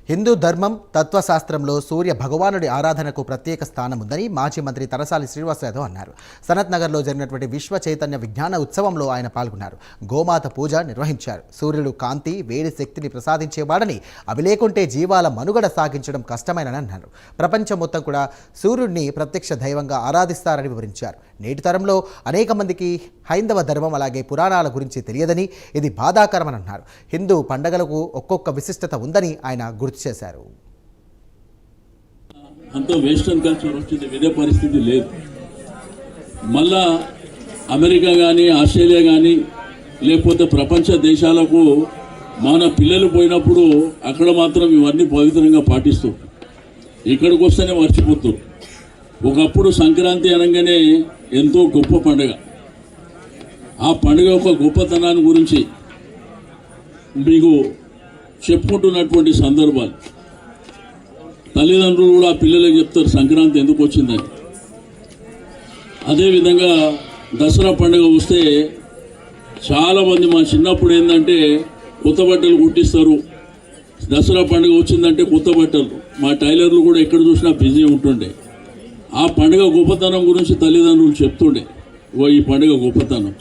హిందూ ధర్మం తత్వశాస్త్రంలో సూర్య భగవానుడి ఆరాధనకు ప్రత్యేక స్థానం ఉందని మాజీ మంత్రి తలసాని శ్రీనివాస్ యాదవ్ అన్నారు. సనత్ నగర్లో జరిగినటువంటి విశ్వ చైతన్య విజ్ఞాన ఉత్సవంలో ఆయన పాల్గొన్నారు. గోమాత పూజ నిర్వహించారు. సూర్యుడు కాంతి, వేడి శక్తిని ప్రసాదించేవాడని, అవి లేకుంటే జీవాల మనుగడ సాగించడం కష్టమేనని అన్నారు. ప్రపంచం మొత్తం కూడా సూర్యుడిని ప్రత్యక్ష దైవంగా ఆరాధిస్తారని వివరించారు. నేటి తరంలో అనేక మందికి హైందవ ధర్మం అలాగే పురాణాల గురించి తెలియదని, ఇది బాధాకరమని అన్నారు. హిందూ పండగలకు ఒక్కొక్క విశిష్టత ఉందని ఆయన గుర్తు చేశారు. అంత వెస్టర్న్ కల్చర్ వచ్చింది, ఇదే పరిస్థితి లేదు. మళ్ళా అమెరికా కానీ, ఆస్ట్రేలియా కానీ, లేకపోతే ప్రపంచ దేశాలకు మన పిల్లలు పోయినప్పుడు అక్కడ మాత్రం ఇవన్నీ పవిత్రంగా పాటిస్తూ ఇక్కడికి వస్తేనే మర్చిపోతారు. ఒకప్పుడు సంక్రాంతి అనగానే ఎంతో గొప్ప పండుగ. ఆ పండుగ యొక్క గొప్పతనాన్ని గురించి మీకు చెప్పుకుంటున్నటువంటి సందర్భాలు తల్లిదండ్రులు కూడా పిల్లలకు చెప్తారు సంక్రాంతి ఎందుకు వచ్చిందని. అదేవిధంగా దసరా పండుగ వస్తే చాలామంది మా చిన్నప్పుడు ఏంటంటే కొత్త బట్టలు కుట్టిస్తారు. దసరా పండుగ వచ్చిందంటే కొత్త బట్టలు, మా టైలర్లు కూడా ఎక్కడ చూసినా బిజీ ఉంటుండే. ఆ పండుగ గొప్పతనం గురించి తల్లిదండ్రులు చెప్తుండే, ఈ పండుగ గొప్పతనం.